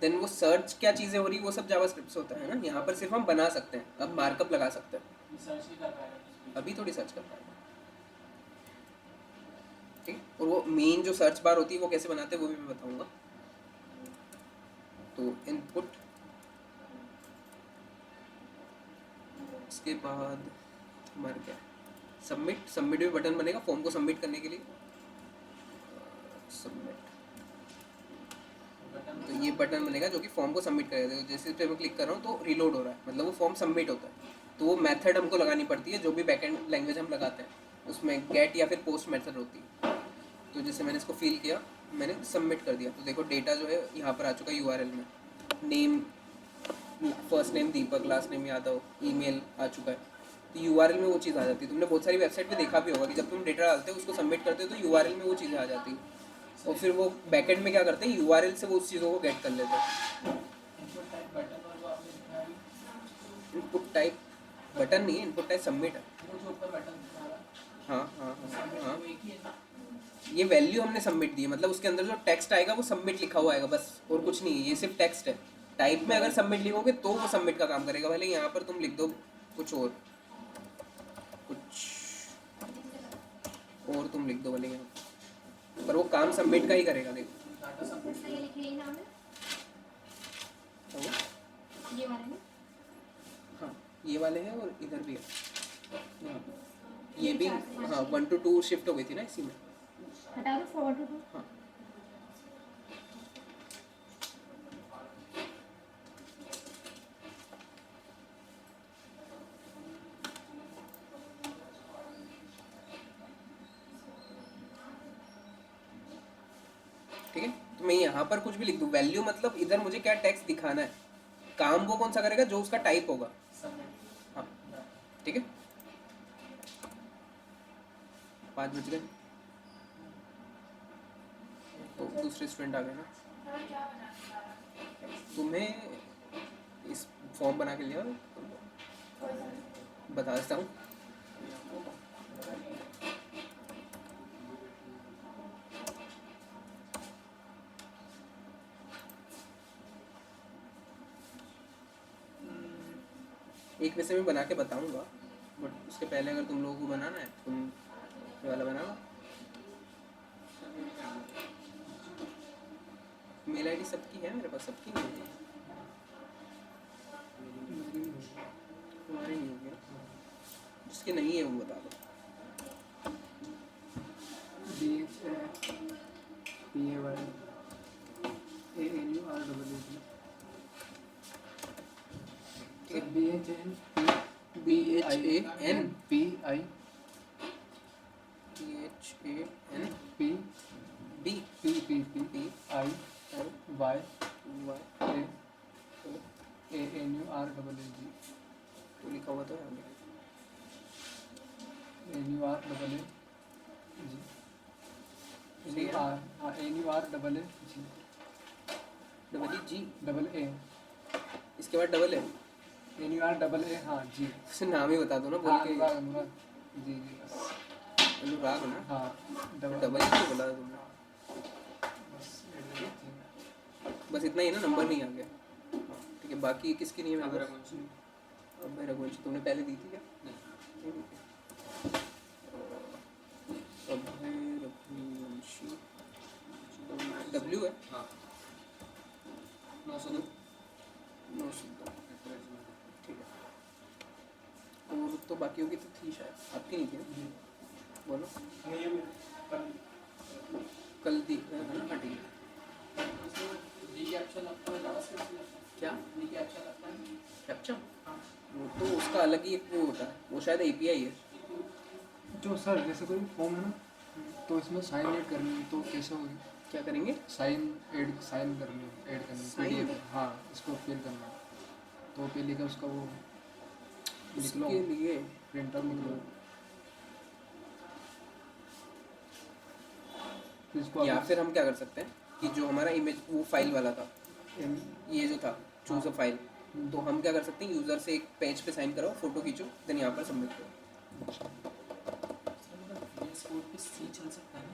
देन वो सर्च क्या चीज़ें हो रही वो सब जावास्क्रिप्ट से होता है ना, यहाँ पर सिर्फ हम बना सकते हैं, अब मार्कअप लगा सकते हैं, सर्च नहीं कर पाएगा अभी थोड़ी सर्च कर पाएंगे, ठीक। और वो मेन जो सर्च बार होती है वो कैसे बनाते हैं वो भी मैं बताऊंगा। तो इनपुट, इसके बाद हमारा क्या सबमिट, सबमिट भी बटन बनेगा फॉर्म को सबमिट करने के लिए, सबमिट। तो ये बटन बनेगा जो कि फॉर्म को सबमिट करेगा। जैसे इस पर मैं क्लिक कर रहा हूँ तो रीलोड हो रहा है, मतलब वो फॉर्म सबमिट होता है। तो वो मेथड हमको लगानी पड़ती है, जो भी बैकएंड लैंग्वेज हम लगाते हैं उसमें गेट या फिर पोस्ट मेथड होती है। तो जैसे मैंने इसको फिल किया, मैंने सबमिट कर दिया, तो देखो डेटा जो है यहाँ पर आ चुका है यूआरएल में, नेम, फर्स्ट नेम दीपक, लास्ट नेम यादव, ईमेल आ चुका है। तो यूआरएल में वो चीज़ आ जाती है। तुमने बहुत सारी वेबसाइट पे देखा भी होगा कि जब तुम डेटा डालते हो उसको सबमिट करते हो तो यूआरएल में वो चीज़ें आ जाती है, और फिर वो बैकएंड में क्या करते हैं यूआरएल से वो उस चीज़ों को गेट कर लेते हैं। बटन और वो आपने दिखाया भी, इनपुट टाइप बटन नहीं है, इनपुट टाइप सबमिट है। वो जो ऊपर बटन दिखा रहा है हाँ हाँ हाँ हाँ, वो एक ही है ना। ये वैल्यू हमने सबमिट दी है, मतलब उसके अंदर जो टेक्स्ट आएगा वो सबमिट लिखा हुआ आएगा बस, और कुछ नहीं है, ये सिर्फ टेक्स्ट है। टाइप में अगर सबमिट लिखोगे तो वो सबमिट का काम करेगा, भले यहाँ पर तुम लिख दो कुछ और, तुम लिख दो भले यहाँ पर वो काम सबमिट का ही करेगा। देखो डाटा सबमिट सही लिखे यही नाम है तो ये वाले में। हाँ ये वाले हैं और इधर भी है, ये भी हाँ 1 to 2 शिफ्ट हो गई थी ना इसी में। हटा दो फॉरवर्ड टू। हाँ ठीक है। तो मैं यहाँ पर कुछ भी लिख दूँ, वैल्यू मतलब इधर मुझे क्या टेक्स्ट दिखाना है, काम वो कौन सा करेगा जो उसका टाइप होगा। सबमिट। हाँ ठीक है। 5 बज गए तो दूसरे स्टूडेंट आ गए ना, तुम्हें इस फॉर्म बना के लिया बता देता हूँ। एक वैसे मैं बना के बताऊंगा, बट उसके पहले अगर तुम लोगों को बनाना है तुम ये वाला बनाना। मेल आईडी सबकी है मेरे पास, सबकी नहीं है, तुम्हारी नहीं होगी, जिसके नहीं है वो बता दो। BHAN PI P B I Y Y ANURAAG तो लिखा हुआ तो है ANURAAG सही है। ANURAAG G डबल A इसके बाद डबल है, ANURAA हाँ जी उसे नाम ही बता दो ना बोल हाँ के। अनुराग जी जी बस अनुराग ना, हाँ डबल ही तो बोला तुमने, बस इतना ही ना, नंबर नहीं आ गया। ठीक है, बाकी किसकी नहीं है मेरे पास? अब मेरा रघुवंशी तुमने पहले दी थी क्या? नहीं दी थी। अभय रघुवंशी W है। हाँ 902 ठीक है। और तो बाकियों की तो थी शायद, आपकी नहीं थी ना? बोलो कल दी है ना? हाँ ठीक है। जी ऑप्शन आपको जावास्क्रिप्ट क्या ये क्या अच्छा लगता है? कैप्चा? हाँ। वो तो उसका अलग ही एक वो होता है, वो शायद एपीआई है। जो सर जैसे कोई फॉर्म है ना, तो इसमें साइन ऐड करनी है तो कैसे होगी? क्या करेंगे? साइन करनी है, ऐड करनी है Sign? पीडीएफ में। हाँ, इसको फिल करना है तो पहले का उसका वो निकलो, उसके लिए प्रिंटर निकलो, फिर इसको या फिर हम क्या कर सकते हैं कि जो हमारा इमेज वो फाइल वाला था, ये जो था चूज अ फाइल, तो हम क्या कर सकते हैं, यूजर से एक पेज पे साइन कराओ, फोटो खींचो, देन यहाँ पर सबमिट करो। VS कोड पे C चल सकता है ना?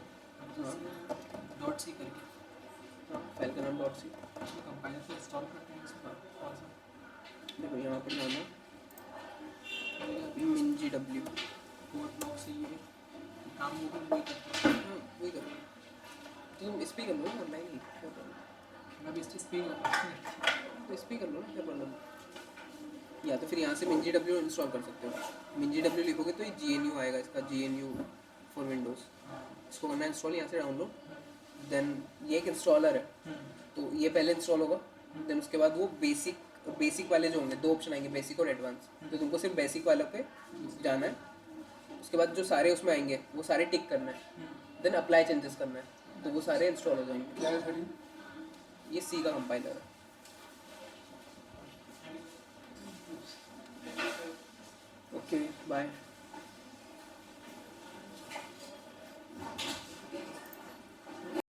डॉट सी करके हाँ, फाइल का नाम डॉट सी। कंपाइलर से इंस्टॉल करते हैं इसको कौन सा देखो यहाँ पर जाना मिलेगा? MinGW। कोड ब्लॉक से ये काम वो भी वही करता है। हाँ वही करो, तो तुम इस पे कर लो ना, मैं नहीं क्या करूँ, मैं भी इस चीज़ पे ही कर रहा हूँ। तो इस पे कर लो ना, क्या प्रॉब्लम। या तो फिर यहाँ से MinGW इंस्टॉल कर सकते हो। MinGW लिखोगे तो ये GNU आएगा, इसका GNU फॉर विंडोज़। इसको करना है इंस्टॉल, यहाँ से डाउनलोड, देन ये एक इंस्टॉलर है, तो ये पहले इंस्टॉल होगा, देन उसके बाद वो बेसिक वाले जो होंगे, दो ऑप्शन आएंगे, बेसिक और एडवांस, तो तुमको सिर्फ बेसिक वालों पे जाना है। उसके बाद जो सारे उसमें आएंगे वो सारे टिक करना है, देन अप्लाई चेंजेस करना है, तो वो सारे इंस्टॉल हो जाएंगे। क्या है सर ये? ये सी का कंपाइलर है। Okay bye.